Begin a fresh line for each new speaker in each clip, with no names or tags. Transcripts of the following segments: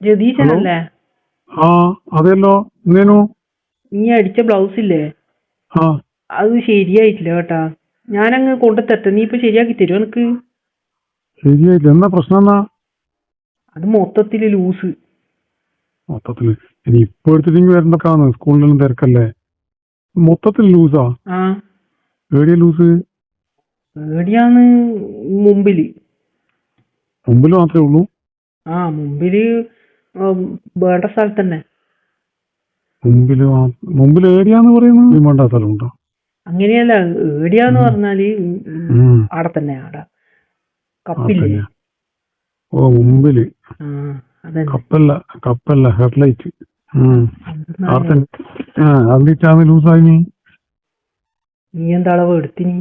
രതീശനല്ലേ?
ആ അതെല്ലോ. എന്തേനു?
നീ അടിച്ച ബ്ലൗസ് ഇല്ലേ,
ആ
അത് ശരിയായിട്ടില്ല കേട്ടാ. ഞാനങ്ങ് കൊണ്ടുതരട്ടെ, നീ ഇപ്പൊ ശരിയാക്കി തരുമോ എനിക്ക്?
ശരിയായില്ല. എന്നാ പ്രശ്നം എന്നാ?
അത് മൊത്തത്തില് ലൂസ്.
മൊത്തത്തില് ഇനി ഇപ്പൊ എടുത്തിട്ടെങ്കിൽ വരണ്ടൊക്കാന്ന്, സ്കൂളിലെല്ലാം തിരക്കല്ലേ. മൊത്തത്തിൽ ലൂസാ?
ആ
ഏടിയ ലൂസ്?
എവിടെയാന്ന്? മുമ്പില്.
മുമ്പിൽ മാത്രമേ ഉള്ളൂ?
ആ മുമ്പില്, വേണ്ട സ്ഥലത്ത് തന്നെ.
മുമ്പിൽ ഏരിയാന്ന് പറയുന്നത് വേണ്ട സ്ഥലമുണ്ടോ?
അങ്ങനെയല്ല, ഏടിയാന്ന് പറഞ്ഞാല് ആടെ തന്നെ, ആടെ കപ്പില്ലേ?
ഓ മുമ്പില്.
ആ അതന്നെ.
കപ്പല്ല ഹെഡ്ലൈറ്റ്.
എന്തെന്നാ
അതിട്ടാണ് ലൂസായി.
നീ എന്താ അളവ് എടുത്തിനി?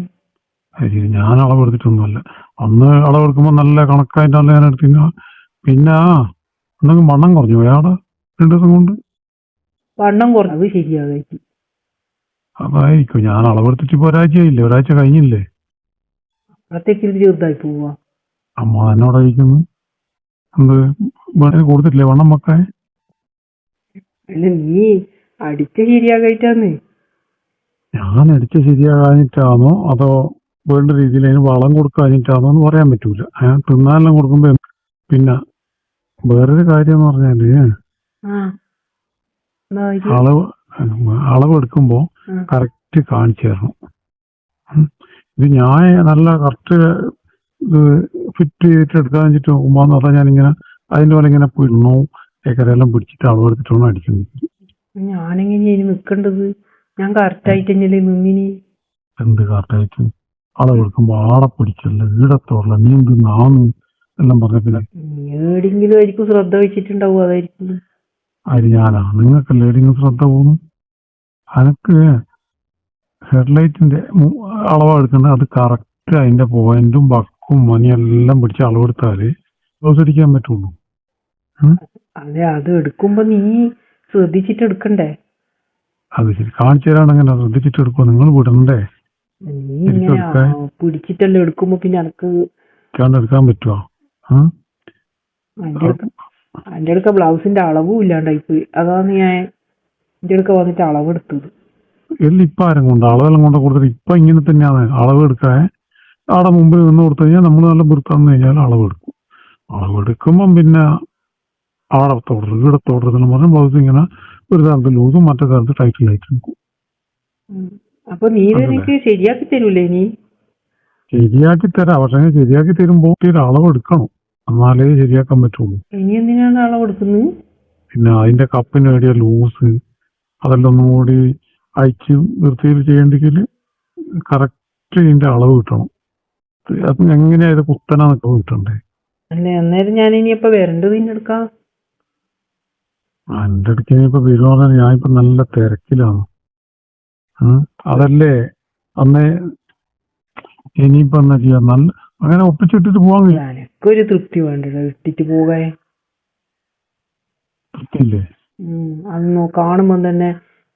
ഞാൻ അളവെടുത്തിട്ടൊന്നുമല്ല. അന്ന് അളവെടുക്കുമ്പോ നല്ല കണക്കായിട്ടല്ല ഞാൻ എടുത്തില്ല. പിന്നെ എന്തെങ്കിലും വണ്ണം കുറഞ്ഞു പോയാടെ 2 ദിവസം കൊണ്ട്?
വണ്ണം കുറഞ്ഞു, അത് ശരിയാകായിട്ട്.
അതായിരിക്കും. ഞാൻ അളവെടുത്തിട്ട് ഇപ്പൊ ഒരാഴ്ചയായില്ലേ, ഒരാഴ്ച കഴിഞ്ഞില്ലേ.
അപ്പോഴത്തേക്ക് ഇത് ചെറുതായി പോവാ.
അമ്മ എന്നോടായിരിക്കുന്നു എന്ത് കൊടുത്തിട്ടില്ലേ വണ്ണം വെക്കാൻ?
അല്ല, നീ അടിച്ച ശരിയാകായിട്ടാന്ന്.
ഞാൻ അടിച്ച ശരിയാകാഞ്ഞിട്ടാണോ അതോ വേണ്ട രീതിയിൽ അതിന് വളം കൊടുക്കാഞ്ഞിട്ടാണോ എന്ന് പറയാൻ പറ്റൂല. തിന്നാനെല്ലാം കൊടുക്കുമ്പോ പിന്നെ വേറൊരു കാര്യം എന്ന് പറഞ്ഞാല് അളവെടുക്കുമ്പോ കറക്റ്റ് കാണിച്ചു തരണം. ഇത് ഞാൻ നല്ല കറക്റ്റ് ഫിറ്റ് ചെയ്തിട്ട് എടുക്കാൻ വെച്ചിട്ട് നോക്കുമ്പോ അതാ ഞാനിങ്ങനെ അതിന്റെ പോലെ ഇങ്ങനെ പിണ്ണോ ഏക്കരെല്ലാം പിടിച്ചിട്ട് അളവെടുത്തിട്ടാണ് അടിക്കുന്നത്.
ഞാനെങ്ങനെയാ നിക്കണ്ടത്? ഞാൻ കറക്റ്റായിട്ട് തന്നെയല്ലേ നിന്നിനി.
എന്ത് കറക്റ്റായിട്ട്? അളവെടുക്കുമ്പോ ആടെ പിടിക്കല്ല, ഈടത്തോറല്ല, നീ എന്ത് നാന്ന് എല്ലാം പറഞ്ഞിട്ടില്ല.
ഏടെങ്കിലും ആയിരിക്കും ശ്രദ്ധ വെച്ചിട്ടുണ്ടാവും, അതായിരിക്കും.
ആര്? ഞാനാ? നിങ്ങൾക്കല്ലേ ഏതെങ്കിലും ശ്രദ്ധ പോകുന്നു? അനക്ക് ഹെഡ്ലൈറ്റിന്റെ അളവാ എടുക്കേണ്ടത്. അത് കറക്റ്റ് അതിന്റെ പോയിന്റും ബക്കും മണിയെല്ലാം പിടിച്ച് അളവെടുത്താല് ബ്ലൗസ് അടിക്കാൻ പറ്റുള്ളൂ.
അതെ, അത് എടുക്കുമ്പോ നീ ശ്രദ്ധിച്ചിട്ട് എടുക്കണ്ടേ?
അത് ശരി. കാണിച്ചു തരാണെങ്കിൽ ശ്രദ്ധിച്ചിട്ട് എടുക്കുമോ? നിങ്ങൾ വിടണ്ടേ?
നീ ഇങ്ങനെ പിടിച്ചിട്ടല്ലേ എടുക്കുമ്പോ പിന്നെ എനക്ക്
എടുക്കാൻ പറ്റുമോ?
എന്റെ അടുക്ക ബ്ലൗസിന്റെ അളവും ഇല്ലാണ്ടായിപ്പോയി. അതാണ് ഞാൻ എന്റെ അടുക്ക വന്നിട്ട് അളവെടുത്തത്.
എല്ലാം ഇപ്പൊ ആരും കൊണ്ട് അളവെല്ലാം കൊണ്ട് കൊടുത്തിട്ട് ഇപ്പൊ ഇങ്ങനെ തന്നെയാണ് അളവ് എടുക്കാൻ. അവിടെ മുമ്പിൽ നിന്ന് കൊടുത്തു കഴിഞ്ഞാൽ നമ്മൾ നല്ല വൃത്താന്ന് കഴിഞ്ഞാൽ അളവെടുക്കും. അളവെടുക്കുമ്പം പിന്നെ അവിടെ തുടരും ഇവിടെ തുടരുന്ന പറഞ്ഞാൽ ബ്ലൗസ് ഇങ്ങനെ ഒരു തരത്തിൽ ലൂസും മറ്റേ തരത്തിൽ ടൈറ്റിലായിട്ട് നിൽക്കും.
അപ്പൊ നീ എനിക്ക് ശരിയാക്കി തരൂലേ? നീ
ശരിയാക്കി തരാം. പക്ഷെ ശരിയാക്കി തരുമ്പോ അളവ് എടുക്കണം, എന്നാലേ ശരിയാക്കാൻ പറ്റുള്ളൂ.
ഇനി എന്തിനാണ് അളവെടുക്കുന്നത്? പിന്നെ
അതിന്റെ കപ്പിന് വേണ്ടിയ ലൂസ് അതെല്ലാം ഒന്നും കൂടി അയച്ച് വൃത്തിയിൽ ചെയ്യണ്ടെങ്കിൽ കറക്റ്റ് ഇതിന്റെ അളവ് കിട്ടണം. അത് എങ്ങനെയാ ഇത് കുത്തനാന്നൊക്കെ കിട്ടണ്ടേ?
അല്ലേ, അന്നേരം ഞാൻ ഇനിയിപ്പോ വരേണ്ടത് ഇതിന്റെ എടുക്കാം.
എന്റെ അടുത്ത് ഇനിയിപ്പോ വരുവാ? ഞാനിപ്പോ നല്ല തിരക്കിലാണ്. അതല്ലേ അന്നേ ഇനിയിപ്പോ എന്താ ചെയ്യാ? നല്ല അങ്ങനെ ഒപ്പിച്ചിട്ടിട്ട് പോവാൻ
എനിക്കൊരു തൃപ്തി വേണ്ടത് ഇട്ടിട്ട് പോകാൻ.
തൃപ്തിയില്ലേ?
അന്ന് കാണുമ്പോ തന്നെ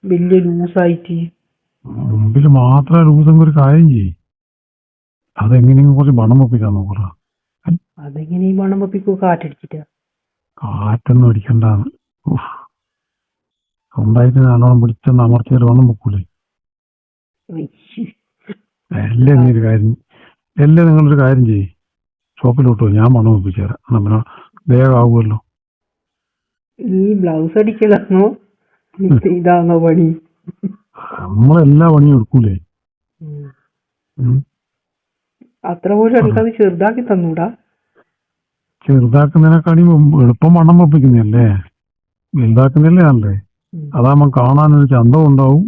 വലിയ ലൂസായിട്ട്.
മുമ്പിൽ മാത്രമേ ലൂസെങ്കിൽ ഒരു കാര്യം ചെയ്യും, അതെങ്ങനെയെങ്കിലും കുറച്ച് വണ്ണം വെപ്പിക്കാൻ നോക്കറ.
അതെങ്ങനെ ഈ വണ്ണം വെപ്പിക്കൂ? കാറ്റടിച്ചിട്ടാ?
കാറ്റൊന്നും അടിക്കണ്ടാന്ന്. സ്വന്തമായിട്ട് നല്ലോണം പിടിച്ചെന്ന് അമർത്തിയാൽ വണ്ണം വെക്കൂലേ? നിങ്ങളൊരു കാര്യം ചെയ്യും, ഷോപ്പിലോട്ടോ, ഞാൻ വണ്ണം വെപ്പിച്ചു തരാം. നമ്മളെ വേഗം ആവുമല്ലോ.
ഈ ബ്ലൗസ് അടിക്കലാണോ ഇതാണോ പണി?
നമ്മളെല്ലാ പണിയും എടുക്കൂലേ?
അത്ര പോലും എനിക്കത് ചെറുതാക്കി തന്നൂടാ?
ചെറുതാക്കുന്നതിനെക്കാളും എളുപ്പം വണ്ണം വെപ്പിക്കുന്നല്ലേ, വലുതാക്കുന്നല്ലേ നല്ലേ. അതാകുമ്പോ കാണാനൊരു ചന്തം ഉണ്ടാവും,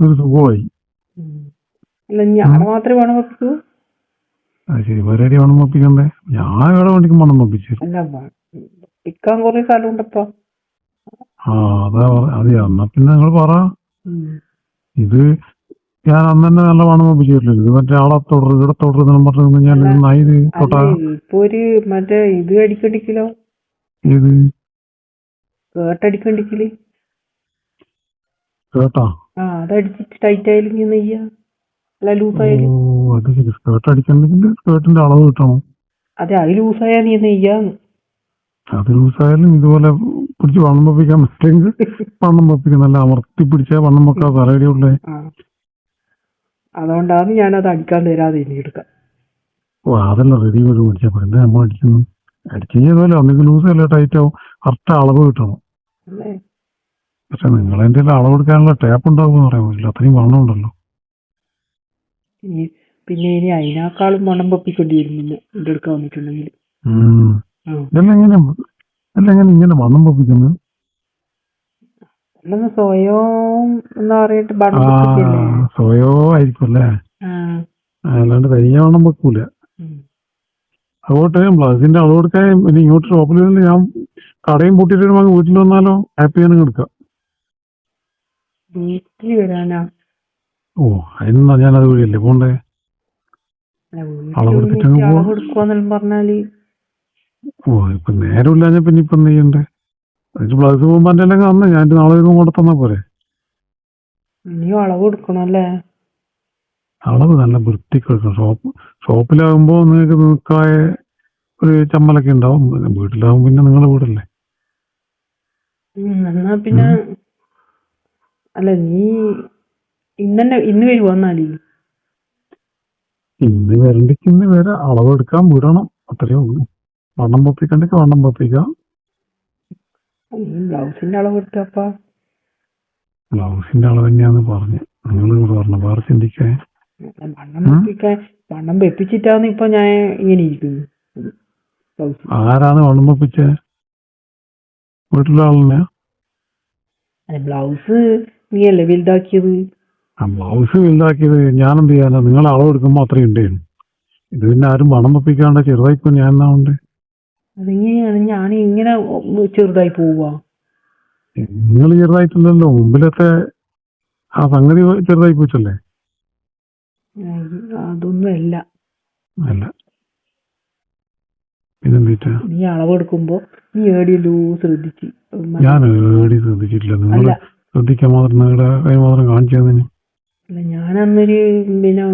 ഒരു സുഖമായി.
അല്ല, ഞാൻ മാത്രമേ വണ്ണം വെപ്പിക്കൂ?
അത് ശരി, വേറെ വണ്ണം വെപ്പിക്കണ്ടേ? ഞാൻ എവിടെ വേണ്ടിക്കും വണ്ണം വെപ്പിച്ചു.
അല്ല, വെപ്പിക്കാൻ കുറെ സ്ഥലം ഉണ്ടപ്പോ.
അതെയാ, എന്നാ പിന്നെ നിങ്ങൾ പറ. ഇത് ഞാൻ അന്ന് തന്നെ നല്ല വണ്ണം വെപ്പിച്ചിട്ടില്ല. ഇത് മറ്റേ ആളെ തുടരും ഇവിടെ തുടരുന്ന പറഞ്ഞു ഞാൻ
ഇപ്പൊ ഒരു മറ്റേ ഇത് അടിക്കണ്ടിക്കലോ?
ഏത്
കേട്ടടിക്കണ്ടിക്കല്?
കേട്ടാ?
അതടിച്ചിട്ട് ടൈറ്റ് ആയാലും നെയ്യാ, അല്ല ലൂസായാലും.
അത് ശരി, സ്കേർട്ട് അടിക്കണ്ടെങ്കിൽ സ്കേർട്ടിന്റെ അളവ് കിട്ടണം.
അതെ, അത് ലൂസായാ നീ നെയ്യാന്ന്.
അത് ലൂസായാലും ഇതുപോലെ പിടിച്ച് വണ്ണം വെപ്പിക്കാൻ പറ്റുമെങ്കിൽ വണ്ണം വെപ്പിക്കും. നല്ല അമർത്തി പിടിച്ചാൽ വണ്ണം വെക്കാൻ തലയിലുള്ളേ.
ആ അതുകൊണ്ടാണ് ഞാനത് അടിക്കാൻ തരാതെ ഇനി എടുക്കാം.
ഓ അതല്ല റെഡിമേഡ് പിടിച്ചാൽ പറയുന്നത് നമ്മൾ അടിക്കുന്നു. അടിച്ചു ചെയ്താലും ഒന്നെങ്കിൽ ലൂസ് അല്ല ടൈറ്റ് ആവും. കറക്റ്റ് അളവ് കിട്ടണം.
അല്ലേ?
പക്ഷെ നിങ്ങളതിൻ്റെ അളവ് എടുക്കാനുള്ള ടേപ്പ് ഉണ്ടാവുമെന്ന് പറയാൻ പറ്റില്ല. അത്രയും വണ്ണം ഉണ്ടല്ലോ.
പിന്നെ ഇനി അതിനേക്കാളും മണം പൊപ്പിക്കേണ്ടി വരും പിന്നെ എൻ്റെ അടുക്ക വന്നിട്ടുണ്ടെങ്കിൽ.
ഇതെങ്ങനെ ഇങ്ങനെ വണ്ണം പൊപ്പിക്കുന്നത്?
അല്ലെന്ന് സ്വയം എന്താ പറയട്ട് ബണം പൊപ്പിക്കല്ലേ.
സ്വയോ ആയിരിക്കും അല്ലേ? അല്ലാണ്ട് തനിയെ വണ്ണം വെക്കൂല. അതുകൊണ്ട് ബ്ലൗസിന്റെ അളവ് എടുക്കാൻ ഇനി ഇങ്ങോട്ട് ഷോപ്പിൽ നിന്ന് ഞാൻ കടയും പൂട്ടിയിട്ട് വാങ്ങി വീട്ടിൽ വന്നാലോ? ഹാപ്പി ആണ് എടുക്കാം.
വീട്ടിൽ വരാനാ?
ഓ അതിനെന്താ ഞാൻ അത് വഴിയല്ലേ പോണ്ടേ?
അളവെടുക്കുവാന്നെല്ലാം പറഞ്ഞാല്
ഓ ഇപ്പൊ നേരമില്ലാഞ്ഞ പിന്നെ ഇപ്പൊ എന്ത് ചെയ്യണ്ടേ? അതിന് ബ്ലൗസ് പോകുമ്പോ എന്റെ അല്ലെങ്കിൽ അന്ന് ഞാൻ നാളെ വരുമ്പോൾ കൂടെ തന്നാ പോരെ?
ഇനിയും അളവ് കൊടുക്കണം അല്ലേ?
അളവ് നല്ല വൃത്തിക്ക് എടുക്കണം. ഷോപ്പിലാകുമ്പോ നിങ്ങൾക്ക് നിൽക്കായ ഒരു ചമ്മലൊക്കെ ഉണ്ടാവും. വീട്ടിലാകുമ്പോ പിന്നെ നിങ്ങളെ വീടല്ലേ.
എന്നാ പിന്നെ അല്ല നീ ഇന്ന് വരുവോ? എന്നാല്
ഇന്ന് വരണ്ടിക്ക് ഇന്ന് വരാം. അളവെടുക്കാൻ വിടണം, അത്രയേ ഉള്ളൂ. വണ്ണം പൊപ്പിക്കണ്ടെങ്കിൽ വണ്ണം പൊപ്പിക്കാം.
ബ്ലൗസിന്റെ അളവ് എടുത്തപ്പ
ബ്ലൗസിന്റെ അളവ് തന്നെയാന്ന് പറഞ്ഞു. നിങ്ങൾ ഇവിടെ പറഞ്ഞു വേറെ ചിന്തിക്കേ.
വണ്ണം വെപ്പിച്ചിട്ടാന്ന് ഇപ്പൊ ഞാൻ ഇങ്ങനെ ഇരിക്കുന്നു.
ആരാണ് വണ്ണം വെപ്പിച്ചേ? വീട്ടിലെ ആളിനെ?
ബ്ലൗസ് നീയല്ലേ വലുതാക്കിയത്?
ബ്ലൗസ് വലുതാക്കിയത് ഞാൻ എന്ത് ചെയ്യാനാ? നിങ്ങൾ അളവെടുക്കുമ്പോ അത്രയും ഉണ്ടായിരുന്നു. ഇത് പിന്നെ ആരും വണ്ണം വെപ്പിക്കാണ്ട് ചെറുതായിപ്പോ ഞാൻ എന്നാ ഉണ്ട്?
അതെങ്ങനെയാണ് ഞാൻ ഇങ്ങനെ ചെറുതായി പോവാ?
നിങ്ങൾ ചെറുതായിട്ടില്ലല്ലോ, മുമ്പിലത്തെ ആ സംഗതി ചെറുതായി പോയിട്ടല്ലേ?
അതൊന്നും അല്ല.
അല്ല പിന്നെന്താ?
നീ അളവെടുക്കുമ്പോ നീ ഏടിയല്ലോ ശ്രദ്ധിച്ച്?
ഞാൻ ഏടി ശ്രദ്ധിച്ചിട്ടില്ല. നിങ്ങൾ ശ്രദ്ധിക്കാൻ മാത്രം നിങ്ങളുടെ കൈ മാത്രം കാണിച്ചു തന്നെ.
അല്ല ഞാനന്നൊരു പിന്നെ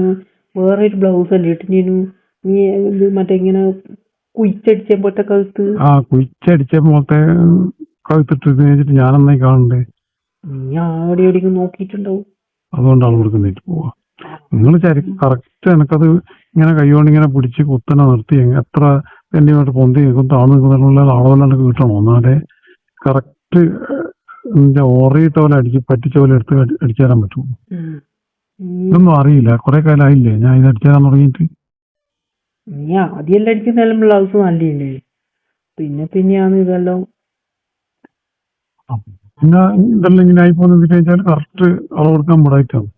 വേറൊരു ബ്ലൗസ് അല്ലേ ഇട്ടിനു. നീ ഇത് മറ്റേ ഇങ്ങനെ കുയിച്ചടിച്ച പോലത്തെ കഴുത്ത്.
കുയിച്ചടിച്ച പോലത്തെ കഴുത്തിട്ട് വെച്ചിട്ട് ഞാൻ എന്നായി കാണണ്ടേ?
നീ ആടെ എവിടെയും നോക്കിയിട്ടുണ്ടാവും.
അതുകൊണ്ട് ആൾ കൊടുക്കുന്നിട്ട് പോവാ. നിങ്ങൾ കറക്റ്റ് എനിക്കത് ഇങ്ങനെ കൈകൊണ്ട് ഇങ്ങനെ പിടിച്ച് കുത്തനെ നിർത്തി എത്ര സെന്റിമീറ്റർ പൊന്തി നിൽക്കും താഴ്ന്നു നിൽക്കുന്നതിനുള്ള അളവെല്ലാം കിട്ടണം. എന്നാലേ കറക്റ്റ് ഓറിയിട്ട പോലെ പറ്റിച്ച പോലെ എടുത്ത് അടിച്ചു തരാൻ പറ്റുള്ളൂ. ഇതൊന്നും അറിയില്ല. കുറെ കാലം ആയില്ലേ ഞാൻ ഇത് അടിച്ചു തരാൻ തുടങ്ങിയിട്ട്.
നീ ആദ്യം അടിക്കുന്ന ബ്ലൗസ് നല്ലേ, പിന്നെയാണ് ഇതെല്ലാം.
പിന്നെ ഇതെല്ലാം ഇങ്ങനെ ആയിപ്പോന്ന് വെച്ചാൽ കറക്റ്റ് അളവെടുക്കാൻ വിടായിട്ടാണ്.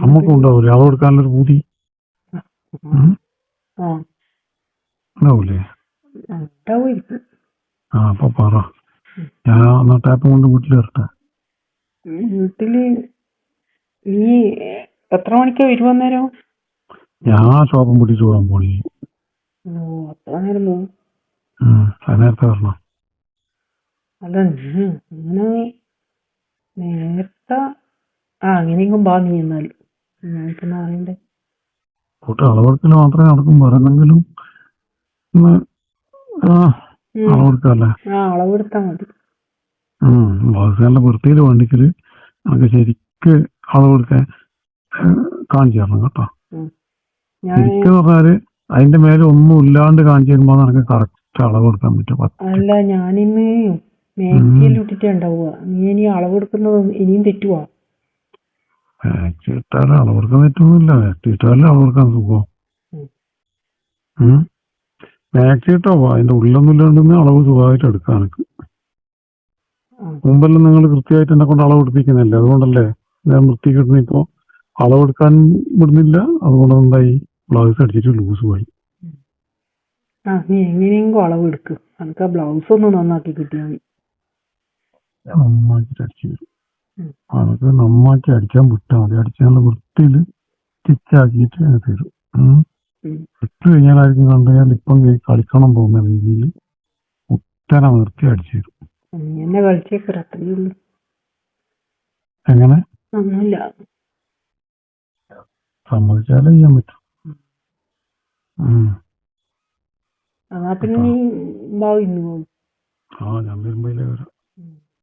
നമുക്കും ഉണ്ടാവൂലേ അളവെടുക്കാനുള്ളൊരു പൂതി? ഉണ്ടാവൂലേ? അപ്പൊ പറ, ഞാൻ എന്നാ ടാപ്പും കൊണ്ട് വീട്ടിൽ വരട്ടെ.
വീട്ടില് നീ എത്ര മണിക്കാ വരുവന്നേരം?
ഞാൻ ഷോപ്പും പിടിച്ചു പോകാൻ പോണി.
അത്ര നേരം പോകും?
നേരത്തെ വരണം.
അല്ല അങ്ങനെ നേരത്തെ അങ്ങനെയെങ്കിലും ബാ നീ. എന്നാല് ഞാനിപ്പെന്നാ പറയണ്ടേ?
അളവെടുക്കല് മാത്രമേ നടക്കും. വേറെ എന്തെങ്കിലും അളവെടുക്കല്ലേ?
അളവെടുത്താ മതി.
നല്ല വൃത്തിയിൽ വണ്ടിക്കല് നമുക്ക് ശരിക്ക് അളവെടുക്കാൻ കാണിച്ചു തരണം കേട്ടോ. ശരിക്കും പറഞ്ഞാല് അതിന്റെ മേലെ ഒന്നും ഇല്ലാണ്ട് കാണിച്ചു തരുമ്പോ നമുക്ക് കറക്റ്റ് അളവെടുക്കാൻ പറ്റും.
അല്ല ഞാനിന്ന് മാക്സിയെല്ലാം ഇട്ടിട്ടേ ഉണ്ടാവുക. നീ ഇനി അളവെടുക്കുന്നത് ഇനിയും തെറ്റുവാ.
മാക്സി ഇട്ടാലും അളവെടുക്കാൻ തെറ്റൊന്നുമില്ല. മാക്സി ഇട്ടാലും അളവെടുക്കാൻ സുഖം. മാക്സി ഇട്ടോ അതിന്റെ ഉള്ളൊന്നും ഇല്ലാണ്ടെന്ന് അളവ് സുഖമായിട്ട് എടുക്കാം എനിക്ക്. മുമ്പെല്ലാം നിങ്ങൾ കൃത്യമായിട്ട് എന്നെ കൊണ്ട് അളവെടുപ്പിക്കുന്നില്ല. അതുകൊണ്ടല്ലേ ഞാൻ വൃത്തി കിട്ടുന്ന. ഇപ്പൊ അളവെടുക്കാൻ വിടുന്നില്ല. അതുകൊണ്ട് എന്തായി? ബ്ലൗസ് അടിച്ചിട്ട് ലൂസ് പോയി.
നീ എങ്ങനെയെങ്കിലും അളവെടുക്ക്. എനിക്ക് ആ ബ്ലൗസ് ഒന്ന് നന്നാക്കി കിട്ടിയാൽ മതി.
നന്നാക്കിട്ട് അടിച്ചു തരും. അതൊക്കെ നന്നാക്കി അടിക്കാൻ വിട്ടാൽ മതി. അടിച്ചാലുള്ള വൃത്തിയിൽ സ്റ്റിച്ചാക്കിയിട്ട് തരും. ഇട്ട് കഴിഞ്ഞാലായിരിക്കും കണ്ടു കഴിഞ്ഞാൽ ഇപ്പം കളിക്കണം തോന്നുന്ന രീതിയിൽ ഉത്തരം നിർത്തി അടിച്ചു തരും.
എന്നെ കളിച്ചേക്കറ അത്രയേ ഉള്ളൂ.
എങ്ങനെ?
ഒന്നുമില്ല.
സമ്മതിച്ചാലേ ചെയ്യാൻ പറ്റും.
എന്നാ പിന്നെ നീ ഇന്ന് പോകും.
ആ ഞാൻ വരുമ്പോഴേ വരാം.